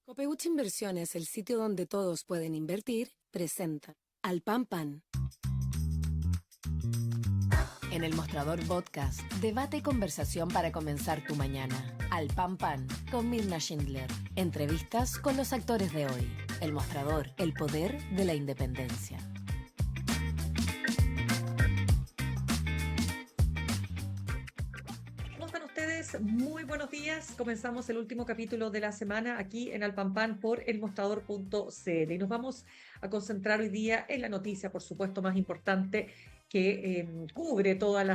Copeuch Inversiones, el sitio donde todos pueden invertir, presenta Al Pan Pan. En el Mostrador Podcast, debate y conversación para comenzar tu mañana. Al Pan Pan, con Mirna Schindler. Entrevistas con los actores de hoy. El Mostrador, el poder de la independencia. ¿Cómo están ustedes? Muy buenos días. Comenzamos el último capítulo de la semana aquí en Alpampan por elmostrador.cl y nos vamos a concentrar hoy día en la noticia, por supuesto, más importante que cubre todas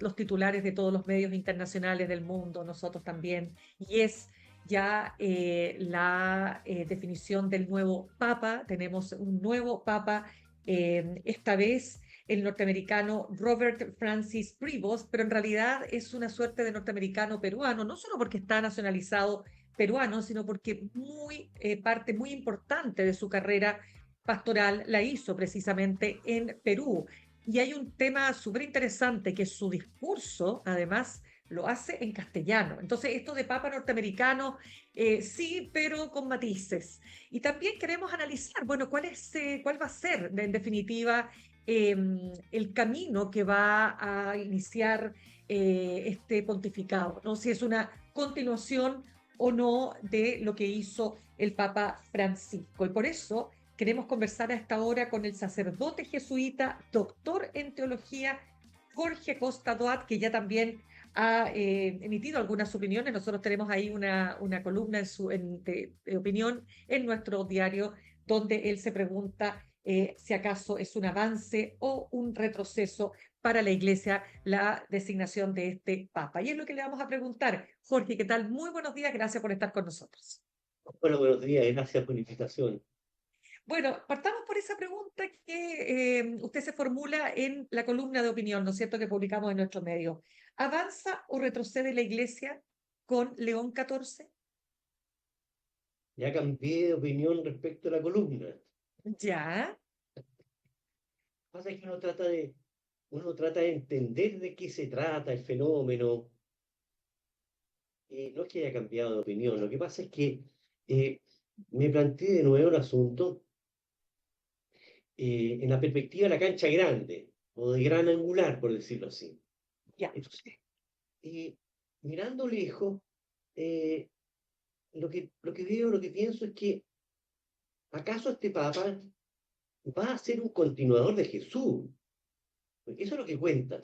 los titulares de todos los medios internacionales del mundo, nosotros también, y es ya la definición del nuevo Papa. Tenemos un nuevo Papa, esta vez el norteamericano Robert Francis Prevost, pero en realidad es una suerte de norteamericano peruano, no solo porque está nacionalizado peruano, sino porque parte muy importante de su carrera pastoral la hizo precisamente en Perú. Y hay un tema súper interesante, que su discurso, además, lo hace en castellano. Entonces, esto de Papa norteamericano, sí, pero con matices. Y también queremos analizar, bueno, cuál va a ser, en definitiva, el camino que va a iniciar este pontificado, ¿no? Si es una continuación o no de lo que hizo el Papa Francisco. Y por eso queremos conversar a esta hora con el sacerdote jesuita, doctor en teología, Jorge Costa Doat, que ya también ha emitido algunas opiniones. Nosotros tenemos ahí una columna de opinión en nuestro diario, donde él se pregunta si acaso es un avance o un retroceso para la Iglesia la designación de este Papa. Y es lo que le vamos a preguntar. Jorge, ¿qué tal? Muy buenos días, gracias por estar con nosotros. Bueno, buenos días y gracias por la invitación. Bueno, partamos por esa pregunta que usted se formula en la columna de opinión, ¿no es cierto?, que publicamos en nuestro medio. ¿Avanza o retrocede la Iglesia con León XIV? Ya cambié de opinión respecto a la columna. Ya, Pasa que uno trata de entender de qué se trata el fenómeno. No es que haya cambiado de opinión, lo que pasa es que eh, me planteé de nuevo el asunto en la perspectiva de la cancha grande, o de gran angular, por decirlo así. ya. Entonces, eh, mirando lejos, eh, lo que veo, lo que pienso es que ¿acaso este Papa va a ser un continuador de Jesús? Porque eso es lo que cuenta.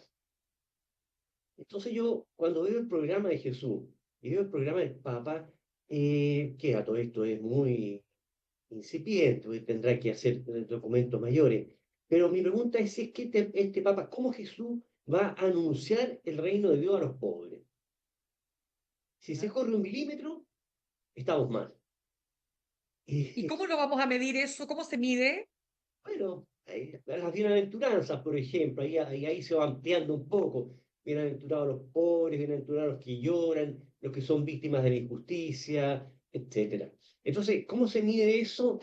Entonces yo, cuando veo el programa de Jesús y veo el programa del Papa, que a todo esto es muy incipiente, porque tendrá que hacer documentos mayores, pero mi pregunta es si es que este Papa, ¿cómo Jesús va a anunciar el reino de Dios a los pobres? Si se corre un milímetro, estamos mal. ¿Y Y cómo lo vamos a medir eso? ¿Cómo se mide? bueno, las bienaventuranzas, por ejemplo, ahí se va ampliando un poco. Bienaventurados los pobres, bienaventurados los que lloran, los que son víctimas de la injusticia, etcétera. Entonces, ¿cómo se mide eso?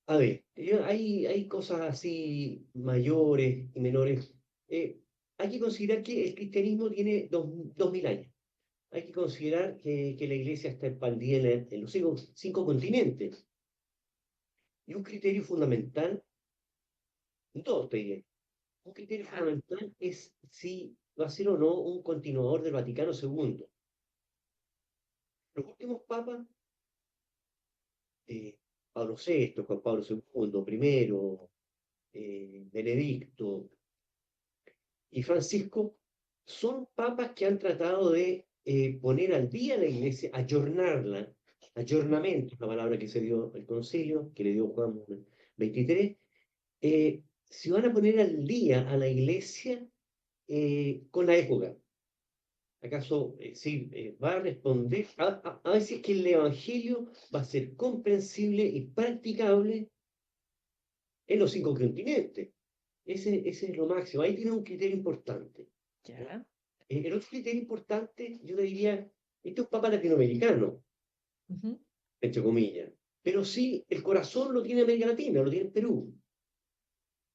A ver, hay cosas así mayores y menores. Hay que considerar que el cristianismo tiene 2000 años. Hay que considerar que la iglesia está expandida en los cinco continentes. Y un criterio fundamental, dos te diré. Un criterio Ya. fundamental es si va a ser o no un continuador del Vaticano II. Los últimos papas, eh, Pablo VI, Juan Pablo II, primero, Benedicto y Francisco, son papas que han tratado de poner al día la iglesia, ayornarla. Ayornamiento es la palabra que se dio el concilio, que le dio Juan XXIII. Si van a poner al día a la iglesia con la época. ¿Acaso sí va a responder a ver si es que el Evangelio va a ser comprensible y practicable en los cinco continentes? Ese es lo máximo. Ahí tiene un criterio importante. ¿Ya? Ya. El otro criterio importante, yo le diría, este es un papa latinoamericano, Ujú. entre comillas, pero sí el corazón lo tiene América Latina, lo tiene Perú.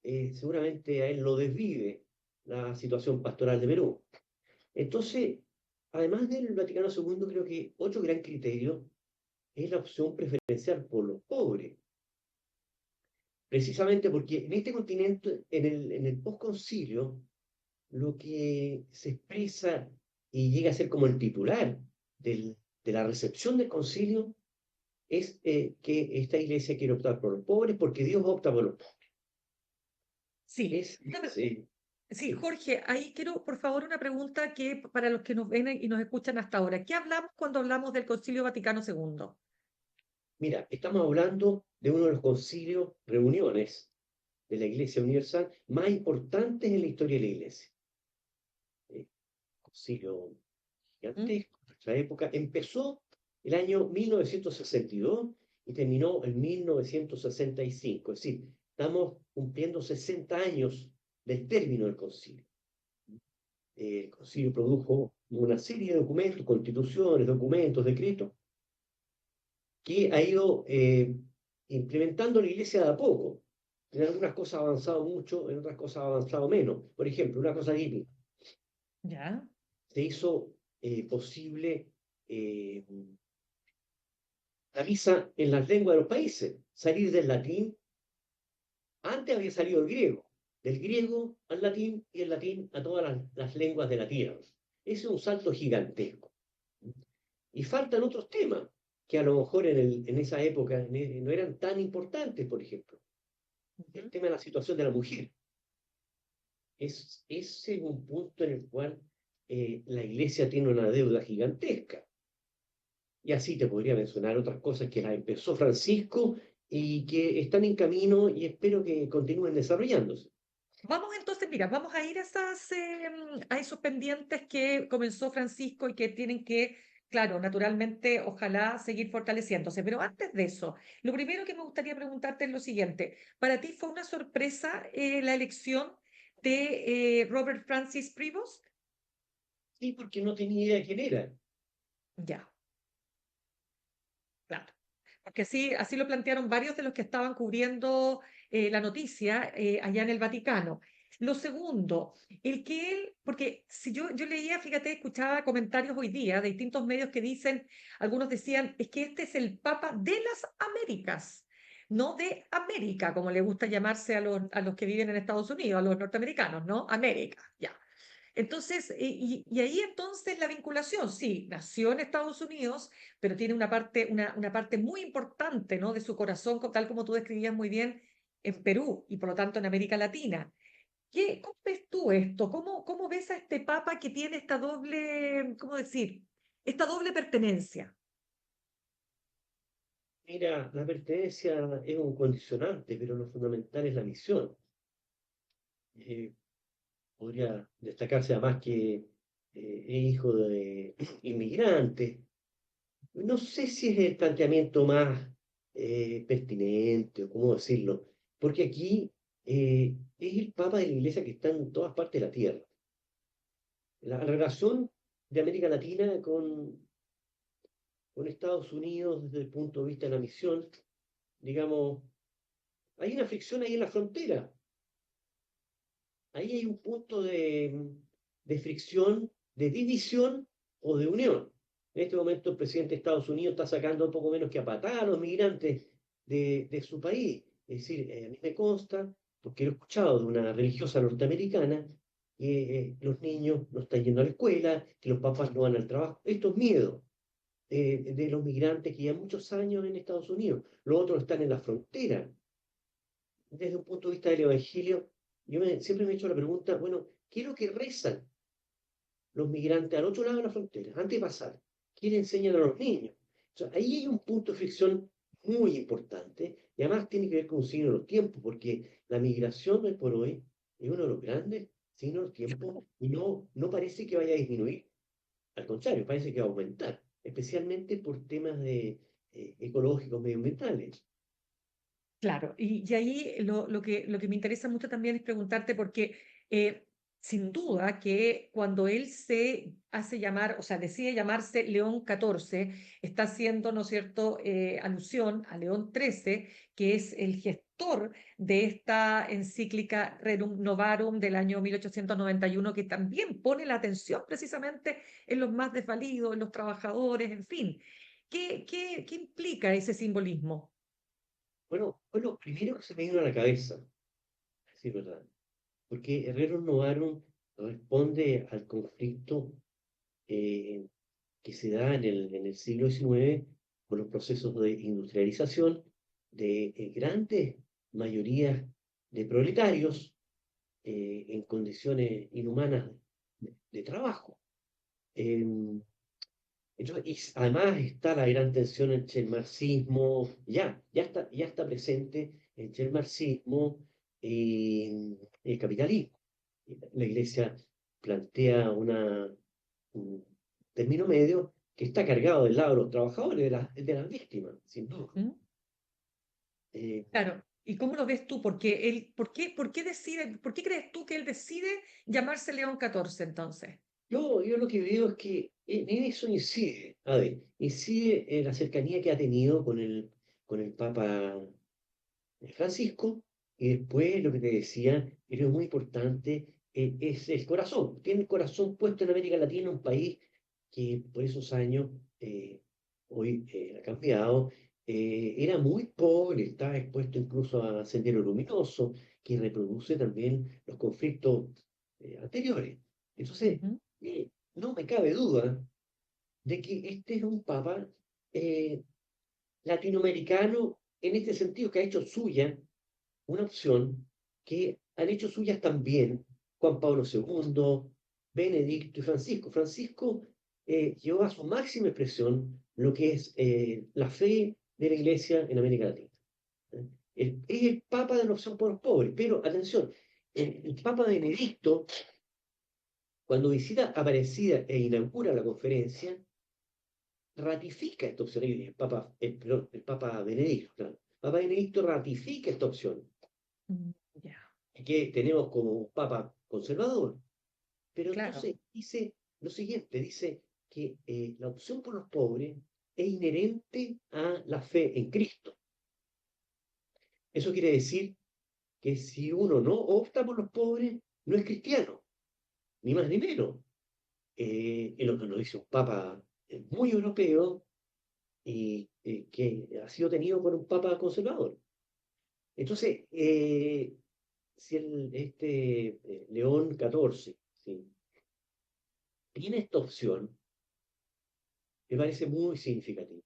Seguramente a él lo desvive la situación pastoral de Perú. Entonces, además del Vaticano II, creo que otro gran criterio es la opción preferencial por los pobres. Precisamente porque en este continente, en el postconcilio, lo que se expresa y llega a ser como el titular de la recepción del concilio es que esta iglesia quiere optar por los pobres porque Dios opta por los pobres. Sí. Sí, Sí, sí. Jorge, ahí quiero, por favor, una pregunta que para los que nos ven y nos escuchan hasta ahora. ¿Qué hablamos cuando hablamos del Concilio Vaticano II? Mira, estamos hablando de uno de los concilios, reuniones de la Iglesia Universal más importantes en la historia de la Iglesia. Concilio ¿Mm? gigantesco, en nuestra época. Empezó el año 1962 y terminó en 1965. Es decir, estamos cumpliendo 60 años del término del concilio. El concilio produjo una serie de documentos, constituciones, documentos, decretos, que ha ido implementando la iglesia de a poco. En algunas cosas ha avanzado mucho, en otras cosas ha avanzado menos. Por ejemplo, una cosa típica, ¿Ya? se hizo posible eh, la misa en las lenguas de los países, salir del latín, antes había salido el griego, del griego al latín y el latín a todas las lenguas de la tierra. Ese es un salto gigantesco. Y faltan otros temas que a lo mejor en esa época no eran tan importantes, por ejemplo. El Ujú. tema de la situación de la mujer. Ese es un punto en el cual la iglesia tiene una deuda gigantesca. Y así te podría mencionar otras cosas que las empezó Francisco y que están en camino y espero que continúen desarrollándose. Vamos entonces, mira, vamos a ir a, a esos pendientes que comenzó Francisco y que tienen que, claro, naturalmente, ojalá seguir fortaleciéndose. Pero antes de eso, lo primero que me gustaría preguntarte es lo siguiente. ¿Para ti fue una sorpresa la elección de Robert Francis Prevost? Sí, porque no tenía idea de quién era. Ya, claro. Porque sí, así lo plantearon varios de los que estaban cubriendo la noticia allá en el Vaticano. Lo segundo, el que él, porque si yo leía, fíjate, escuchaba comentarios hoy día de distintos medios que dicen, algunos decían, es que este es el Papa de las Américas, no de América, como le gusta llamarse a los que viven en Estados Unidos, a los norteamericanos, ¿no? América, ya. Entonces, y ahí entonces la vinculación, sí, nació en Estados Unidos, pero tiene una parte muy importante, ¿no? De su corazón, tal como tú describías muy bien, en Perú y por lo tanto en América Latina. ¿Cómo ves tú esto? ¿Cómo ves a este Papa que tiene esta doble, ¿cómo decir? Esta doble pertenencia. Mira, la pertenencia es un condicionante, pero lo fundamental es la misión. Eh, Podría destacarse además que es hijo de inmigrantes. No sé si es el planteamiento más pertinente o cómo decirlo, porque aquí es el Papa de la Iglesia que está en todas partes de la tierra. La relación de América Latina con Estados Unidos desde el punto de vista de la misión, digamos, hay una fricción ahí en la frontera. Ahí hay un punto de fricción, de división o de unión. En este momento el presidente de Estados Unidos está sacando un poco menos que a patada a los migrantes de su país. Es decir, a mí me consta, porque lo he escuchado de una religiosa norteamericana, que los niños no están yendo a la escuela, que los papás no van al trabajo. Esto es miedo de los migrantes que llevan muchos años en Estados Unidos. Los otros están en la frontera. Desde un punto de vista del Evangelio, siempre me he hecho la pregunta, bueno, ¿qué es lo que rezan los migrantes al otro lado de la frontera, antes de pasar? ¿Qué le enseñan a los niños? O sea, ahí hay un punto de fricción muy importante y además tiene que ver con un signo de los tiempos, porque la migración hoy por hoy es uno de los grandes signos de los tiempos y no parece que vaya a disminuir, al contrario, parece que va a aumentar, especialmente por temas ecológicos, medioambientales. Claro, y ahí lo que me interesa mucho también es preguntarte, porque sin duda que cuando él se hace llamar, o sea, decide llamarse León XIV, está haciendo, ¿no es cierto?, alusión a León XIII, que es el gestor de esta encíclica Rerum Novarum del año 1891, que también pone la atención precisamente en los más desvalidos, en los trabajadores, en fin. ¿Qué implica ese simbolismo? Bueno, fue lo primero que se me vino a la cabeza, sí, ¿verdad? Porque Herrero Novarum responde al conflicto eh, que se da en el siglo XIX con los procesos de industrialización de grandes mayorías de proletarios en condiciones inhumanas de trabajo. Em, entonces, y además está la gran tensión entre el marxismo, ya está presente entre el marxismo y el capitalismo. La Iglesia plantea un término medio que está cargado del lado de los trabajadores, de las víctimas, sin duda. ¿Mm? Eh, Claro. ¿Y cómo lo ves tú? Porque ¿por qué crees tú que él decide llamarse León XIV entonces? yo lo que veo es que en eso incide, a ver, incide la cercanía que ha tenido con el Papa Francisco, y después lo que te decía, que es muy importante, es el corazón. Tiene el corazón puesto en América Latina, un país que por esos años, hoy ha cambiado, era muy pobre, estaba expuesto incluso a Sendero Luminoso, que reproduce también los conflictos anteriores. Entonces, Ujú. no me cabe duda de que este es un papa eh, latinoamericano en este sentido, que ha hecho suya una opción que han hecho suyas también Juan Pablo II, Benedicto y Francisco. Francisco llevó a su máxima expresión lo que es la fe de la Iglesia en América Latina. Es el Papa de la opción por los pobres, pero atención, el Papa Benedicto, cuando visita Aparecida e inaugura la conferencia, ratifica esta opción. Perdón, el Papa Benedicto, claro. El Papa Benedicto ratifica esta opción Mm, ya, que tenemos como un papa conservador. Pero claro. entonces dice lo siguiente, dice que la opción por los pobres es inherente a la fe en Cristo. Eso quiere decir que si uno no opta por los pobres, no es cristiano, ni más ni menos. Es lo que nos dice un papa muy europeo y que ha sido tenido por un papa conservador. Entonces, si León XIV, ¿sí?, tiene esta opción, me parece muy significativo.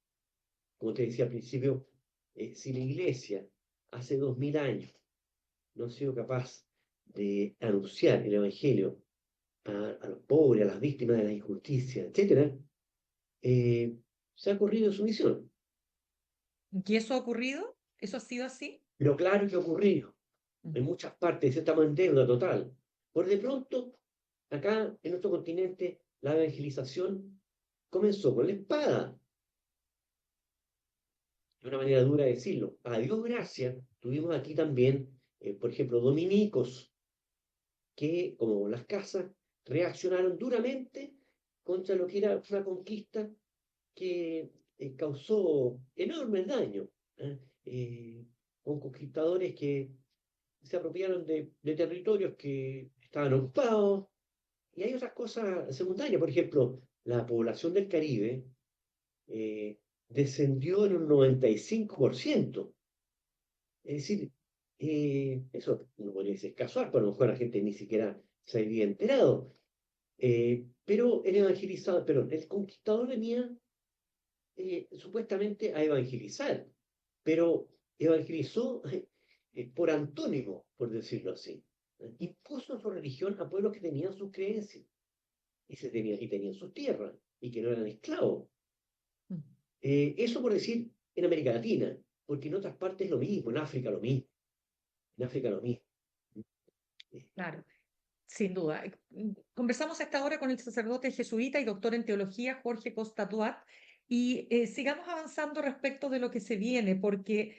Como te decía al principio, si la Iglesia hace 2000 años no ha sido capaz de anunciar el Evangelio a los pobres, a las víctimas de la injusticia, etc., se ha corrido su misión. ¿Y eso ha ocurrido? ¿Eso ha sido así? Pero claro que ha ocurrido. Mm. En muchas partes estamos en deuda total. Por de pronto, acá en nuestro continente, la evangelización comenzó con la espada, de una manera dura de decirlo. A Dios gracias, tuvimos aquí también, por ejemplo, dominicos, que, como las casas, reaccionaron duramente contra lo que era una conquista que causó enormes daños, ¿eh? Con conquistadores que se apropiaron de territorios que estaban ocupados, y hay otras cosas secundarias. Por ejemplo, la población del Caribe eh, descendió en un 95%. Es decir, eso no podría ser casual, pero a lo mejor la gente ni siquiera se había enterado. Pero el evangelizador, perdón, el conquistador venía supuestamente a evangelizar, pero evangelizó por antónimo, por decirlo así. Impuso su religión a pueblos que tenían sus creencias y tenían sus tierras y que no eran esclavos. Mm. Eso por decir en América Latina, porque en otras partes es lo mismo, en África lo mismo, en África lo mismo. Eh, Claro, sin duda. Conversamos a esta hora con el sacerdote jesuita y doctor en teología Jorge Costa Duat y sigamos avanzando respecto de lo que se viene, porque,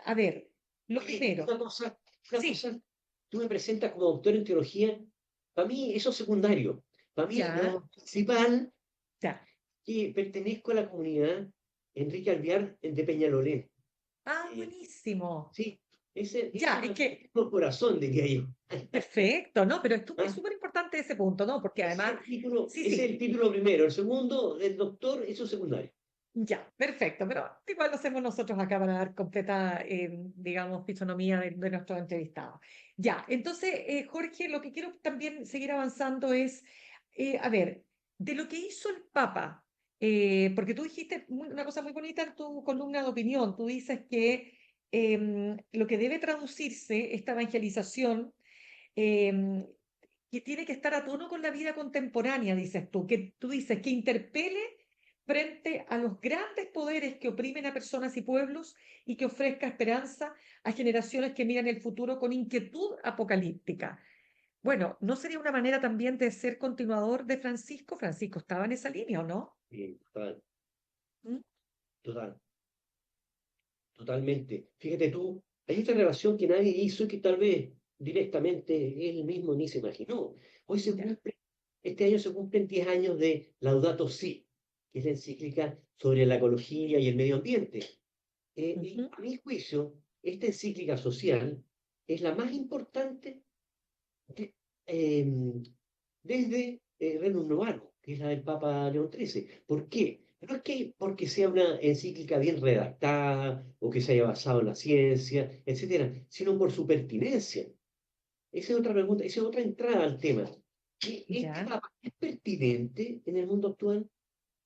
a ver, lo Oye, primero, una sí, cosa, tú me presentas como doctor en teología, para mí eso es secundario. Para mí ya, lo principal ya. que pertenezco a la comunidad Enrique Alvear de Peñalolén. Ah, Eh, buenísimo. sí, ese Ya, es es que, el corazón, diría yo. perfecto, ¿no? Pero es ¿Ah? súper importante ese punto, ¿no? Porque Ese es además, el título, sí, ese es sí, el título primero. El segundo, del doctor, eso es secundario. Ya, perfecto, pero igual lo hacemos nosotros acá para dar completa, digamos, fisonomía de nuestros entrevistados. Ya, entonces, Jorge, lo que quiero también seguir avanzando es, a ver, de lo que hizo el Papa, porque tú dijiste una cosa muy bonita en tu columna de opinión, tú dices que lo que debe traducirse, esta evangelización, em, que tiene que estar a tono con la vida contemporánea, dices tú, que tú dices que interpele frente a los grandes poderes que oprimen a personas y pueblos y que ofrezca esperanza a generaciones que miran el futuro con inquietud apocalíptica. Bueno, ¿no sería una manera también de ser continuador de Francisco? Francisco estaba en esa línea, ¿o no? Total, ¿Mm? total, totalmente. Fíjate tú, hay esta relación que nadie hizo y que tal vez directamente él mismo ni se imaginó. Hoy se Ya. cumple, este año se cumplen 10 años de Laudato Si, que es la encíclica sobre la ecología y el medio ambiente. Y Ujú. a mi juicio, esta encíclica social es la más importante de- em, desde Rerum Novarum, que es la del Papa León XIII. ¿Por qué? No es que porque sea una encíclica bien redactada o que se haya basado en la ciencia, etcétera, sino por su pertinencia. Esa es otra pregunta, esa es otra entrada al tema. ¿Este Ya. Papa es pertinente en el mundo actual?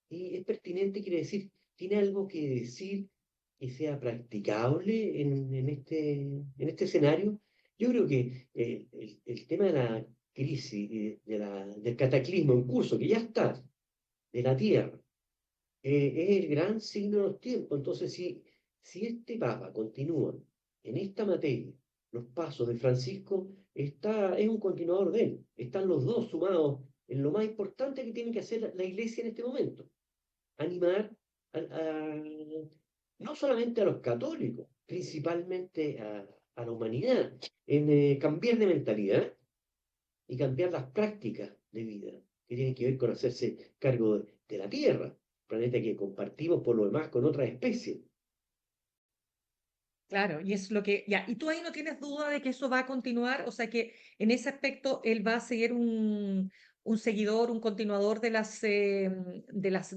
Y es pertinente, quiere decir, tiene algo que decir que sea practicable en este escenario. Yo creo que el tema de la crisis, del cataclismo en curso, que ya está, de la Tierra, es el gran signo de los tiempos. Entonces, si este Papa continúa en esta materia, los pasos de Francisco, es un continuador de él. Están los dos sumados en lo más importante que tiene que hacer la Iglesia en este momento animar no solamente a los católicos, principalmente a la humanidad, en cambiar de mentalidad y cambiar las prácticas de vida, que tienen que ver con hacerse cargo de la Tierra, planeta que compartimos por lo demás con otras especies. Claro, y es lo que, ya, y tú ahí no tienes duda de que eso va a continuar, o sea que en ese aspecto él va a seguir un seguidor, un continuador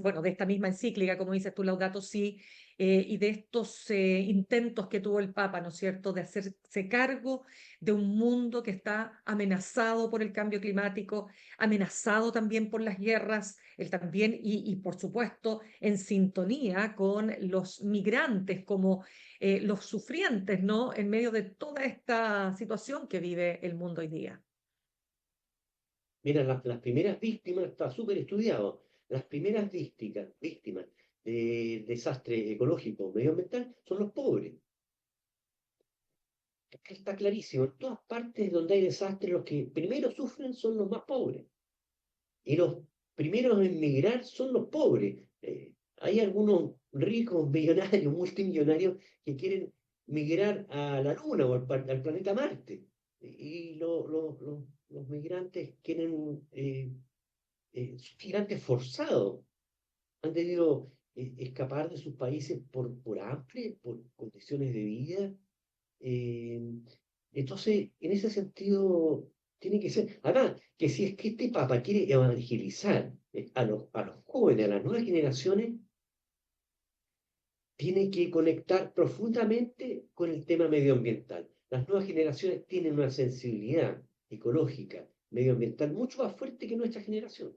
bueno, de esta misma encíclica, como dices tú, Laudato Si, y de estos intentos que tuvo el Papa, ¿no es cierto?, de hacerse cargo de un mundo que está amenazado por el cambio climático, amenazado también por las guerras, él también, y por supuesto, en sintonía con los migrantes como los sufrientes, ¿no? En medio de toda esta situación que vive el mundo hoy día. Mira, las primeras víctimas, está súper estudiado, las primeras víctimas de desastre ecológico medioambiental son los pobres. Está clarísimo, en todas partes donde hay desastre, los que primero sufren son los más pobres. Y los primeros en migrar son los pobres. Hay algunos ricos, millonarios, multimillonarios que quieren migrar a la Luna o al planeta Marte. Y los migrantes quieren, son migrantes forzados, han debido escapar de sus países por hambre, por condiciones de vida. eh, entonces, en ese sentido, tiene que ser. Además, que si es que este Papa quiere evangelizar a los jóvenes, a las nuevas generaciones, tiene que conectar profundamente con el tema medioambiental. Las nuevas generaciones tienen una sensibilidad ecológica, medioambiental, mucho más fuerte que nuestra generación.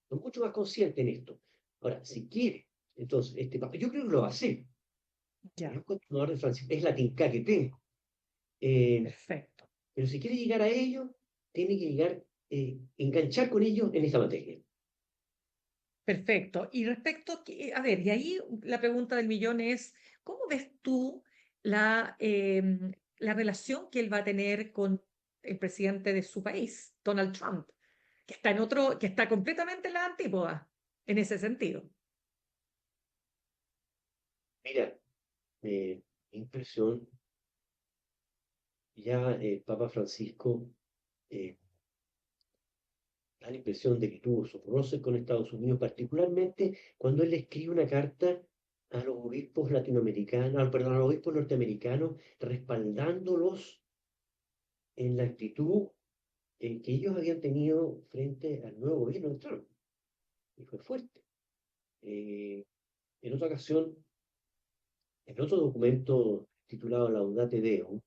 Son mucho más conscientes en esto. Ahora, si quiere, entonces, este Papa, yo creo que lo va a hacer. Es Ya, un continuador de Francisco, es la tinca que tengo. Eh, perfecto. Pero si quiere llegar a ellos, tiene que llegar, enganchar con ellos en esta materia. Perfecto. Y respecto, a ver, y ahí la pregunta del millón es, ¿cómo ves tú la relación que él va a tener con el presidente de su país, Donald Trump, que está que está completamente en la antípoda en ese sentido? Mira, impresión, ya el Papa Francisco eh, da la impresión de que tuvo sus roces con Estados Unidos, particularmente cuando él le escribe una carta a los obispos latinoamericanos, perdón, a los obispos norteamericanos, respaldándolos en la actitud que ellos habían tenido frente al nuevo gobierno de Trump. Y fue fuerte. Eh, en otra ocasión, en otro documento titulado Laudate Deum,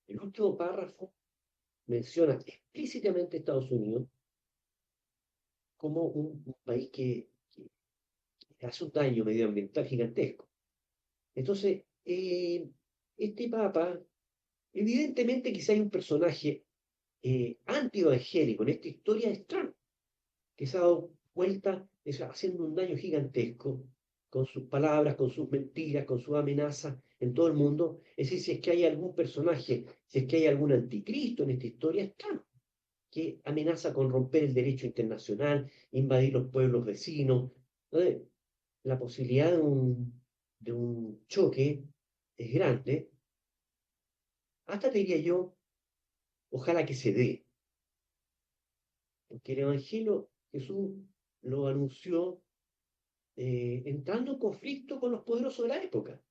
el último párrafo menciona explícitamente a Estados Unidos como un país que hace un daño medioambiental gigantesco. Entonces, este Papa, evidentemente quizá hay un personaje antievangélico en esta historia es Trump, que se ha dado cuenta haciendo un daño gigantesco con sus palabras, con sus mentiras, con sus amenazas en todo el mundo. Es decir, si es que hay algún personaje, si es que hay algún anticristo en esta historia, es Trump, que amenaza con romper el derecho internacional, invadir los pueblos vecinos. Entonces, la posibilidad de un choque es grande. Hasta te diría yo, ojalá que se dé, porque el Evangelio Jesús lo anunció entrando en conflicto con los poderosos de la época.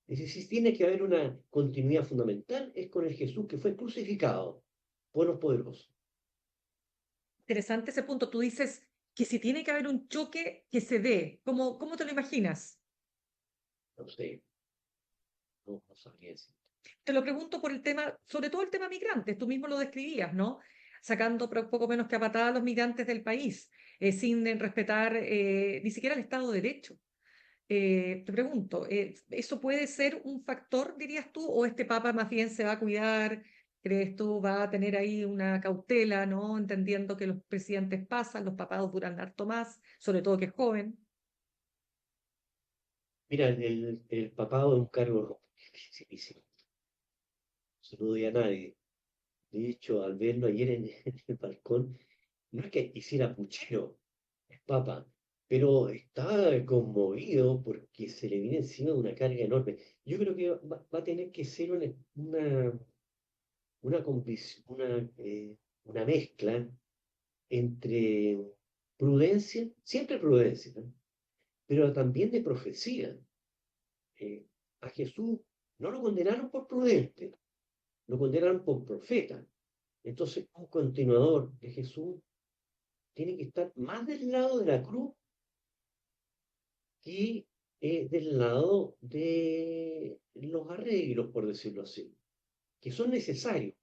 Es decir, si tiene que haber una continuidad fundamental, es con el Jesús que fue crucificado por los poderosos. Interesante ese punto. Tú dices que si tiene que haber un choque, que se dé. ¿Cómo te lo imaginas? No sé, no sabría decir. Te lo pregunto por el tema, sobre todo el tema migrantes. Tú mismo lo describías, ¿no? Sacando poco menos que a patada a los migrantes del país, sin respetar ni siquiera el Estado de Derecho. Te pregunto, ¿eso puede ser un factor, dirías tú, o este Papa más bien se va a cuidar? ¿Crees tú va a tener ahí una cautela, ¿no? Entendiendo que los presidentes pasan, los papados duran harto más, sobre todo que es joven. Mira, el papado es un cargo dificilísimo. No se lo doy a nadie. De hecho, al verlo ayer en el balcón, no es que hiciera puchero, es papa, pero está conmovido porque se le viene encima una carga enorme. Yo creo que va a tener que ser una mezcla entre prudencia, siempre prudencia, ¿no? Pero también de profecía. Eh, a Jesús no lo condenaron por prudente, lo condenaron por profeta. Entonces, un continuador de Jesús tiene que estar más del lado de la cruz que del lado de los arreglos, por decirlo así, que son necesarios.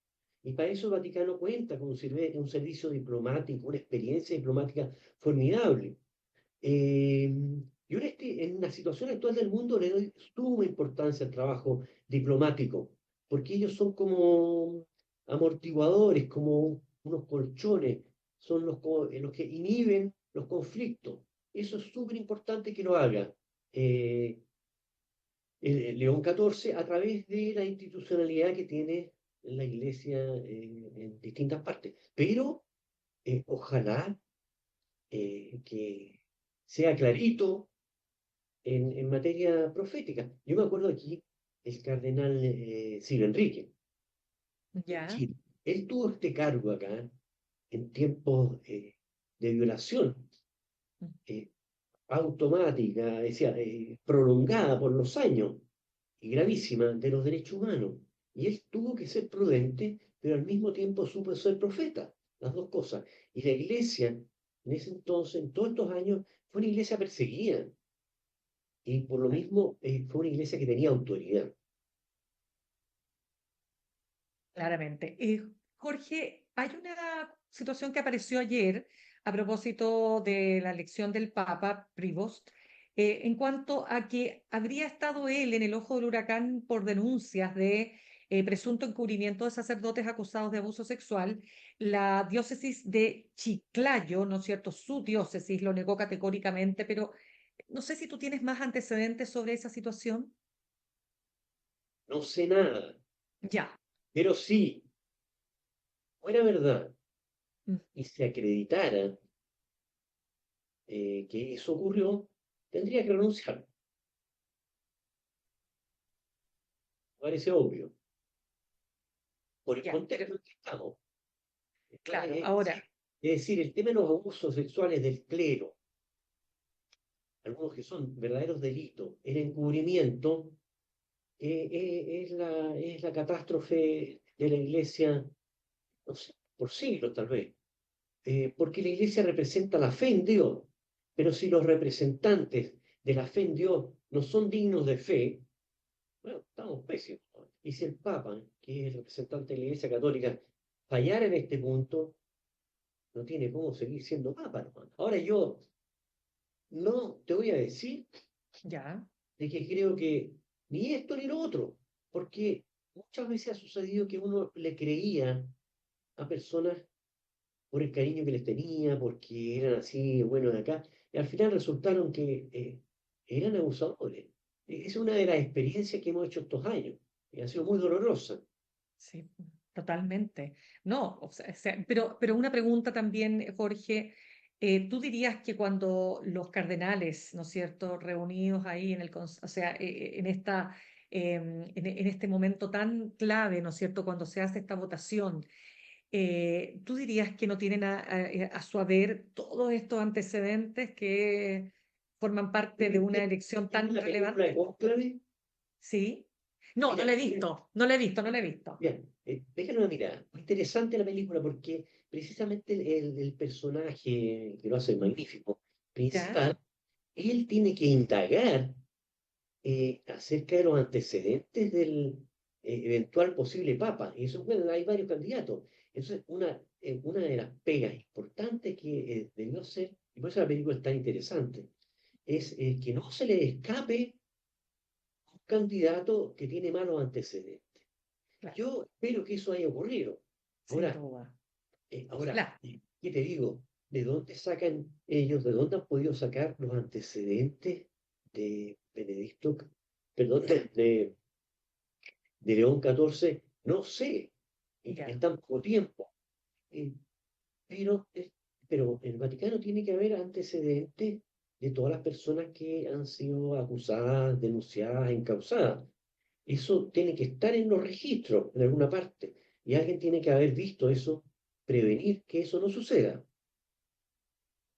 Y para eso el Vaticano cuenta con un servicio diplomático, una experiencia diplomática formidable. Yo en la situación actual del mundo le doy suma importancia al trabajo diplomático, porque ellos son como amortiguadores, como unos colchones, son los que inhiben los conflictos. Eso es súper importante que lo haga el León XIV a través de la institucionalidad que tiene la Iglesia en distintas partes. Pero ojalá que sea clarito en materia profética. Yo me acuerdo aquí el cardenal Silvio Enrique, en Ya. Chile. Él tuvo este cargo acá en tiempos de violación eh, automática, decía, prolongada por los años y gravísima de los derechos humanos. Y él tuvo que ser prudente, pero al mismo tiempo supo ser profeta, las dos cosas. Y la iglesia, en ese entonces, en todos estos años, fue una iglesia perseguida. Y por lo mismo fue una iglesia que tenía autoridad. Claramente. Jorge, hay una situación que apareció ayer a propósito de la elección del Papa Prevost, en cuanto a que habría estado él en el ojo del huracán por denuncias de presunto encubrimiento de sacerdotes acusados de abuso sexual. La diócesis de Chiclayo, ¿no es cierto? Su diócesis lo negó categóricamente, pero no sé si tú tienes más antecedentes sobre esa situación. No sé nada, Ya. pero si fuera verdad Mm. y se acreditara que eso ocurrió, tendría que renunciar. Parece obvio, por el Ya, pero contexto en que estamos. claro, Es ahora. es decir, el tema de los abusos sexuales del clero, algunos que son verdaderos delitos, el encubrimiento, es la catástrofe de la iglesia, no sé, por siglos tal vez. Porque la iglesia representa la fe en Dios, pero si los representantes de la fe en Dios no son dignos de fe, bueno, estamos pésimos. Y si el Papa, que es el representante de la Iglesia Católica, fallara en este punto, no tiene cómo seguir siendo Papa, hermano. Ahora yo no te voy a decir Ya, de que creo que ni esto ni lo otro, porque muchas veces ha sucedido que uno le creía a personas por el cariño que les tenía, porque eran así, bueno, de acá, y al final resultaron que eran abusadores. Es una de las experiencias que hemos hecho estos años, y ha sido muy dolorosa. sí, totalmente. No, pero una pregunta también, Jorge. ¿Tú dirías que cuando los cardenales, ¿no es cierto?, reunidos ahí en o sea, en en este momento tan clave, ¿no es cierto?, cuando se hace esta votación, ¿tú dirías que no tienen a su haber todos estos antecedentes que forman parte de una elección ¿Viste tan la película de relevante? Cónclave? ¿Sí? No, no Mira, la he visto, no la he visto, no la he visto. bien, déjame una mirada. Muy interesante la película porque precisamente el personaje que lo hace magnífico, ¿Ya? principal, él tiene que indagar acerca de los antecedentes del eventual posible papa. Y eso, bueno, hay varios candidatos. Entonces, una de las pegas importantes que debió ser, y por eso la película es tan interesante, es que no se le escape un candidato que tiene malos antecedentes. Claro, Yo espero que eso haya ocurrido. sin Ahora, duda. ahora, Ojalá. ¿qué te digo? ¿De dónde sacan ellos, de dónde han podido sacar los antecedentes de Benedicto, perdón, de León XIV? No sé, Ya. en tan poco tiempo. Eh, pero, pero en el Vaticano tiene que haber antecedentes de todas las personas que han sido acusadas, denunciadas, encausadas. Eso tiene que estar en los registros, en alguna parte. Y alguien tiene que haber visto eso, prevenir que eso no suceda.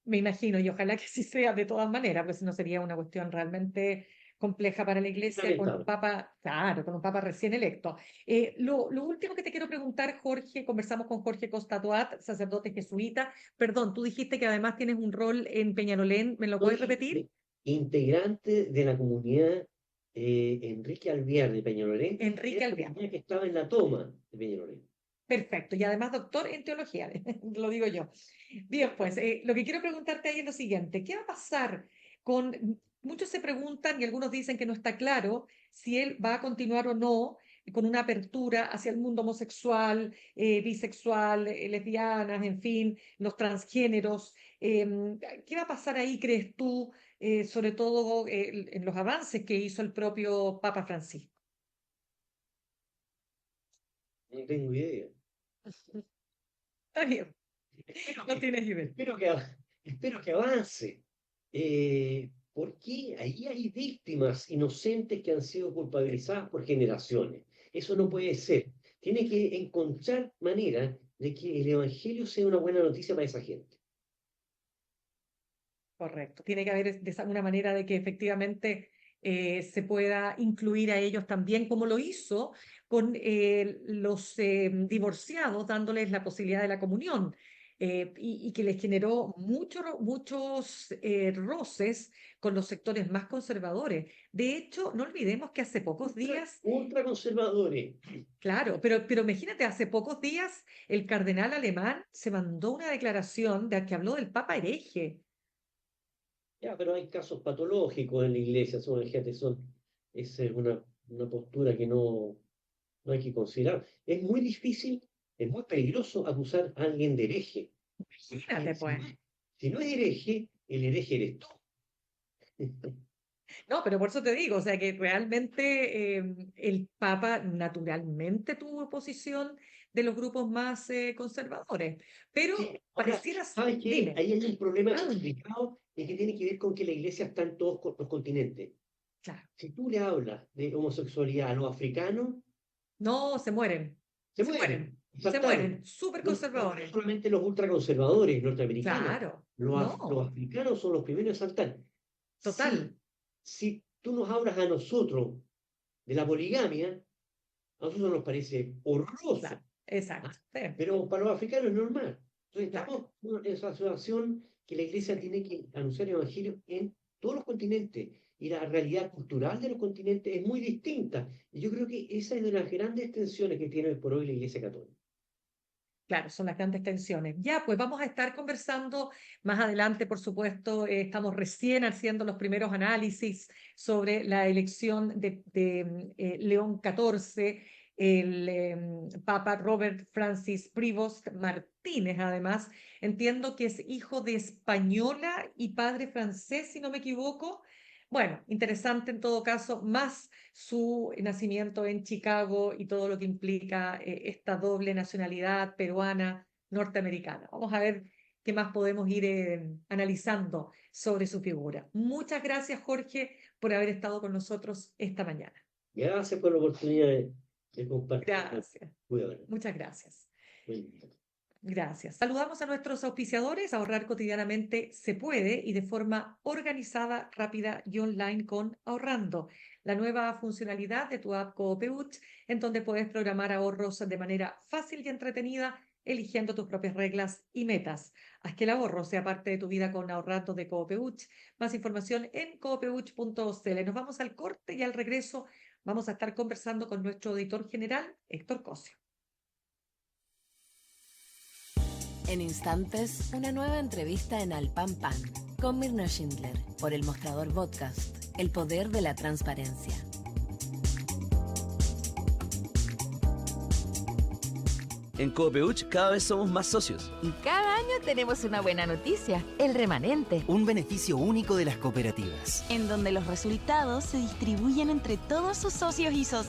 Me imagino, y ojalá que sí sea de todas maneras, pues si no sería una cuestión realmente compleja para la Iglesia con un Lamentable. papa, claro, con un papa recién electo. Lo último que te quiero preguntar, Jorge, conversamos con Jorge Costatoat, sacerdote jesuita. Perdón, tú dijiste que además tienes un rol en Peñalolén, ¿me lo puedes Soy repetir? integrante de la comunidad Enrique Alvear de Peñalolén, que Enrique era la Alvear. comunidad que estaba en la toma de Peñalolén. Perfecto, y además doctor en teología, lo digo yo. Bien, pues lo que quiero preguntarte ahí es lo siguiente, ¿qué va a pasar con, muchos se preguntan y algunos dicen que no está claro si él va a continuar o no con una apertura hacia el mundo homosexual, bisexual, lesbianas, en fin, los transgéneros? ¿Qué va a pasar ahí, crees tú, sobre todo en los avances que hizo el propio Papa Francisco? No tengo idea. Está bien, Espero no que, tienes idea. espero que, espero que avance. Porque ahí hay víctimas inocentes que han sido culpabilizadas por generaciones. Eso no puede ser. Tiene que encontrar manera de que el Evangelio sea una buena noticia para esa gente. Correcto. Tiene que haber una manera de que efectivamente se pueda incluir a ellos también, como lo hizo con los divorciados, dándoles la posibilidad de la comunión, y que les generó muchos roces con los sectores más conservadores. De hecho, no olvidemos que hace pocos días, Ultraconservadores. claro, pero imagínate, hace pocos días el cardenal alemán se mandó una declaración de que habló del Papa hereje. Ya, pero hay casos patológicos en la iglesia, fíjate, esa es una postura que no hay que considerar. Es muy difícil, es muy peligroso acusar a alguien de hereje. Imagínate, pues. Si no es hereje, el hereje eres tú. No, pero por eso te digo, o sea que realmente el Papa naturalmente tuvo oposición de los grupos más conservadores, Sí, pero ahora, parecieras, ¿sabes qué? dime, Ahí hay un problema complicado y que tiene que ver con que la iglesia está en todos los continentes. claro, Si tú le hablas de homosexualidad a los africanos, no, se mueren, se mueren, se saltaron. mueren, súper No, no conservadores, solamente los ultraconservadores norteamericanos, claro, los no, africanos son los primeros en saltar. total, Si tú nos hablas a nosotros de la poligamia, a nosotros nos parece horroroso, claro, exacto, ¿ah? sí, Pero para los africanos es normal. Entonces claro. estamos en esa situación que la iglesia tiene que anunciar el evangelio en todos los continentes y la realidad cultural de los continentes es muy distinta. Y yo creo que esa es de las grandes tensiones que tiene hoy por hoy la Iglesia Católica. Claro, son las grandes tensiones. Ya, pues vamos a estar conversando más adelante, por supuesto. Estamos recién haciendo los primeros análisis sobre la elección de León XIV, el Papa Robert Francis Prevost Martínez, además. Entiendo que es hijo de española y padre francés, si no me equivoco. Bueno, interesante en todo caso, más su nacimiento en Chicago y todo lo que implica esta doble nacionalidad peruana, norteamericana. Vamos a ver qué más podemos ir analizando sobre su figura. Muchas gracias, Jorge, por haber estado con nosotros esta mañana. Gracias por la oportunidad de compartir. Gracias. Muchas gracias. Buen día. Gracias. Saludamos a nuestros auspiciadores. Ahorrar cotidianamente se puede y de forma organizada, rápida y online con Ahorrando, la nueva funcionalidad de tu app Coopeuch, en donde puedes programar ahorros de manera fácil y entretenida, eligiendo tus propias reglas y metas. Haz que el ahorro sea parte de tu vida con Ahorrando de Coopeuch. Más información en coopeuch.cl. Nos vamos al corte y al regreso vamos a estar conversando con nuestro editor general, Héctor Cosio. En instantes, una nueva entrevista en Al Pan Pan con Mirna Schindler por El Mostrador Podcast, el poder de la transparencia. En Coopeuch cada vez somos más socios. Y cada año tenemos una buena noticia, el remanente. Un beneficio único de las cooperativas. En donde los resultados se distribuyen entre todos sus socios y socias.